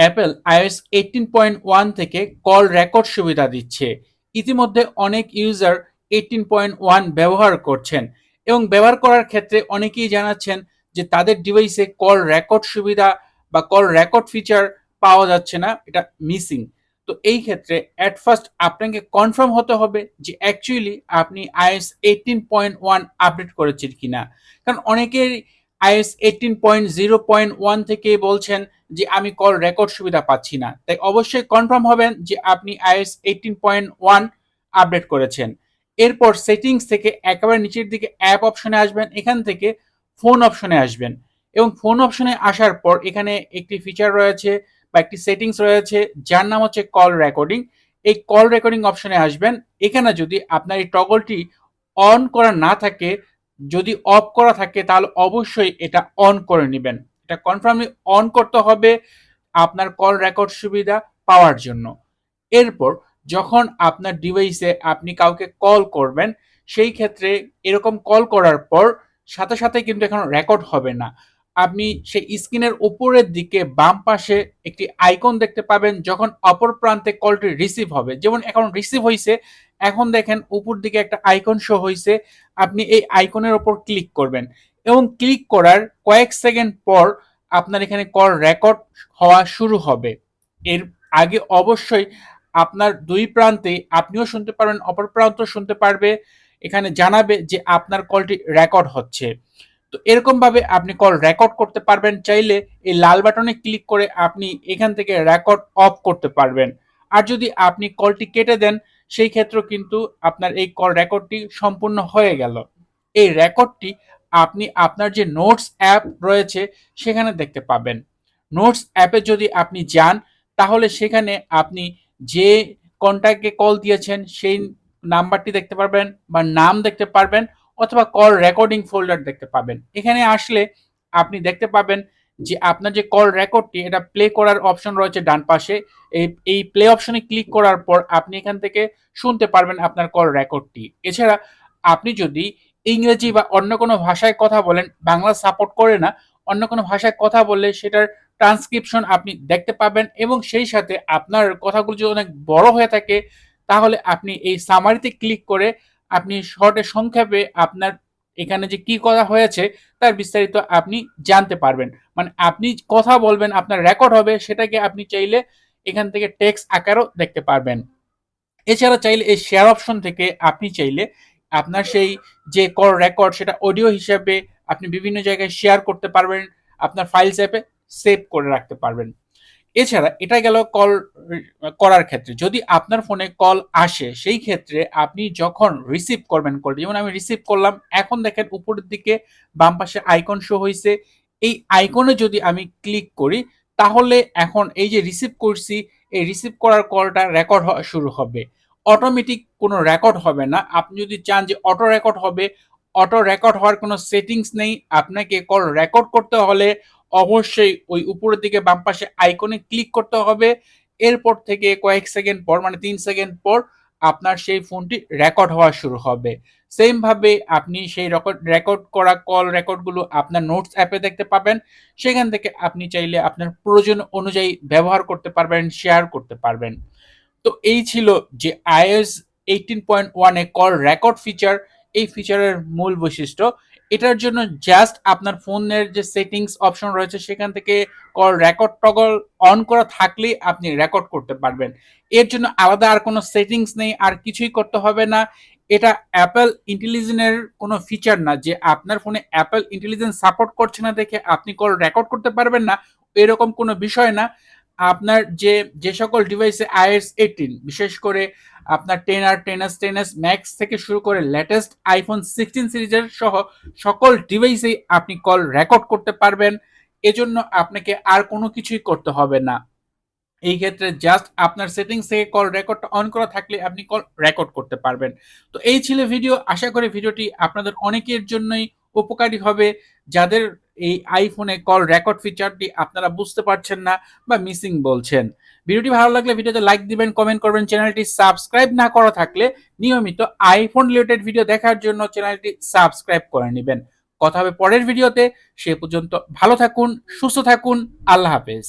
Apple iOS 18.1 থেকে call record সুবিধা দিচ্ছে। ইতিমধ্যে অনেক ইউজার 18.1 ব্যবহার করছেন এবং ব্যবহার করার ক্ষেত্রে অনেকেই জানাচ্ছেন যে তাদের ডিভাইসে কল রেকর্ড সুবিধা বা কল রেকর্ড ফিচার পাওয়া যাচ্ছে না, এটা মিসিং। তো এই ক্ষেত্রে অ্যাট ফার্স্ট আপনাকে কনফার্ম হতে হবে যে অ্যাকচুয়ালি আপনি iOS 18.1 আপডেট করেছেন কিনা। কারণ অনেকের iOS 18.0.1 থেকে বলছেন যে আমি কল রেকর্ড সুবিধা পাচ্ছি না। তাই অবশ্যই কনফার্ম হবেন যে আপনি iOS 18.1 আপডেট করেছেন। এরপর সেটিংস থেকে একেবারে নিচের দিকে অ্যাপ অপশনে আসবেন, এখান থেকে ফোন অপশনে আসবেন এবং ফোন অপশনে আসার পর এখানে একটি ফিচার রয়েছে বা একটি সেটিংস রয়েছে যার নাম হচ্ছে কল রেকর্ডিং। এই কল রেকর্ডিং অপশনে আসবেন। এখানে যদি আপনার এই টগলটি অন করা না থাকে, যদি অফ করা থাকে তাহলে অবশ্যই এটা অন করে নেবেন। এটা কনফার্মলি অন করতে হবে আপনার কল রেকর্ড সুবিধা পাওয়ার জন্য। এরপর যখন আপনার ডিভাইসে আপনি কাউকে কল করবেন, সেই ক্ষেত্রে এরকম কল করার পর সাথে সাথে কিন্তু এখন রেকর্ড হবে না। আপনি সেই স্ক্রিনের উপরের দিকে বাম পাশে একটি আইকন দেখতে পাবেন যখন অপর প্রান্তে কলটি রিসিভ হবে। যেমন এখন রিসিভ হয়েছে, এখন দেখেন উপর দিকে একটা আইকন শো হয়েছে, আপনি এই আইকনের ওপর ক্লিক করবেন এবং ক্লিক করার কয়েক সেকেন্ড পর আপনার এখানে কল রেকর্ড হওয়া শুরু হবে। এর আগে অবশ্যই আপনার দুই প্রান্তে আপনিও শুনতে পারবেন, অপর প্রান্ত শুনতে পারবে, এখানে জানাবে যে আপনার কলটি রেকর্ড হচ্ছে। তো এরকম ভাবে আপনি কল রেকর্ড করতে পারবেন। চাইলে এই লাল বাটনে ক্লিক করে আপনি এখান থেকে রেকর্ড অফ করতে পারবেন। আর যদি আপনি কলটি কেটে দেন, সেই ক্ষেত্রে কিন্তু আপনার এই কল রেকর্ডটি সম্পূর্ণ হয়ে গেল। এই রেকর্ডটি আপনি আপনার যে নোটস অ্যাপ রয়েছে সেখানে দেখতে পাবেন। নোটস অ্যাপে যদি আপনি যান তাহলে সেখানে আপনি যে কন্ট্যাক্টকে কল দিয়েছেন সেই নাম্বারটি দেখতে পারবেন বা নাম দেখতে পারবেন, অথবা কল রেকর্ডিং ফোল্ডার দেখতে পাবেন। এখানে আসলে আপনি দেখতে পাবেন যে আপনার যে কল রেকর্ডটি এটা প্লে করার অপশন রয়েছে ডান পাশে। এই প্লে অপশনে ক্লিক করার পর আপনি এখান থেকে শুনতে পারবেন আপনার কল রেকর্ডটি। এছাড়া আপনি যদি ইংরেজি বা অন্য কোনো ভাষায় কথা বলেন, বাংলা সাপোর্ট করে না, অন্য কোনো ভাষায় কথা বললে সেটার ট্রান্সক্রিপশন আপনি দেখতে পাবেন এবং সেই সাথে আপনার কথাগুলো যদি অনেক বড় হয়ে থাকে তাহলে আপনি এই সামারিতে ক্লিক করে আপনি শর্টে সংক্ষেপে আপনার এখানে যে কি কথা হয়েছে তার বিস্তারিত আপনি জানতে পারবেন। মানে আপনি কথা বলবেন, আপনার রেকর্ড হবে, সেটাকে আপনি চাইলে এখান থেকে টেক্সট আকারও দেখতে পারবেন। এছাড়া চাইলে এই শেয়ার অপশন থেকে আপনি চাইলে আপনার সেই যে কল রেকর্ড সেটা অডিও হিসাবে আপনি বিভিন্ন জায়গায় শেয়ার করতে পারবেন, আপনার ফাইলস অ্যাপে সেভ করে রাখতে পারবেন। এছাড়া এটা গেল কল করার ক্ষেত্রে। যদি আপনার ফোনে কল আসে সেই ক্ষেত্রে আপনি যখন রিসিভ করবেন কল, যেমন আমি রিসিভ করলাম, এখন দেখেন উপরের দিকে বাম পাশে আইকন শো হয়েছে। এই আইকনে যদি আমি ক্লিক করি তাহলে এখন এই যে রিসিভ করছি, এই রিসিভ করার কলটা রেকর্ড হওয়া শুরু হবে। অটোমেটিক কোনো রেকর্ড হবে না। আপনি যদি চান যে অটো রেকর্ড হবে, অটো রেকর্ড হওয়ার কোনো সেটিংস নেই। আপনাকে কল রেকর্ড করতে হলে অবশ্যই ওই উপরের দিকে বাম পাশে আইকনে ক্লিক করতে হবে। এরপর থেকে কয়েক সেকেন্ড পর, মানে 3 সেকেন্ড পর আপনার সেই ফোনটি রেকর্ড হওয়া শুরু হবে। সেম ভাবে আপনি সেই রেকর্ড করা কল রেকর্ডগুলো আপনার নোটস অ্যাপে দেখতে পাবেন। সেখান থেকে আপনি চাইলে আপনার প্রয়োজন অনুযায়ী ব্যবহার করতে পারবেন, শেয়ার করতে পারবেন। তো এই ছিল যে iOS 18.1 এ কল রেকর্ড ফিচার, এই ফিচারের মূল বৈশিষ্ট্য। এটার জন্য জাস্ট আপনার ফোনের যে সেটিংস অপশন রয়েছে সেখান থেকে কল রেকর্ড টগল অন করা থাকলেই আপনি রেকর্ড করতে পারবেন। এর জন্য আলাদা আর কোনো সেটিংস নেই, আর কিছুই করতে হবে না। এটা অ্যাপল ইন্টেলিজেন্সের কোনো ফিচার না যে আপনার ফোনে অ্যাপল ইন্টেলিজেন্স সাপোর্ট করছে না দেখে আপনি কল রেকর্ড করতে পারবেন না, এরকম কোনো বিষয় না। আপনার যে সকল ডিভাইসে iOS 18, বিশেষ করে আপনার 10R 10s 10s ম্যাক্স থেকে শুরু করে লেটেস্ট আইফোন 16 সিরিজের সহ সকল ডিভাইসেই আপনি কল রেকর্ড করতে পারবেন। এজন্য আপনাকে আর কোনো কিছুই করতে হবে না। এই ক্ষেত্রে জাস্ট আপনার সেটিংস থেকে কল রেকর্ডটা অন করা থাকলে আপনি কল রেকর্ড করতে পারবেন। তো এই ছিল ভিডিও। আশা করি ভিডিওটি আপনাদের অনেকের জন্যই উপকারী হবে, যাদের এই আইফোনে কল রেকর্ড ফিচারটি আপনারা বুঝতে পারছেন না বা মিসিং বলছেন। ভিডিওটি ভালো লাগলে ভিডিওতে লাইক দিবেন, কমেন্ট করবেন। চ্যানেলটি সাবস্ক্রাইব না করা থাকলে নিয়মিত আইফোন রিলেটেড ভিডিও দেখার জন্য চ্যানেলটি সাবস্ক্রাইব করে নেবেন। কথা হবে পরের ভিডিওতে। সে পর্যন্ত ভালো থাকুন, সুস্থ থাকুন। আল্লাহ হাফেজ।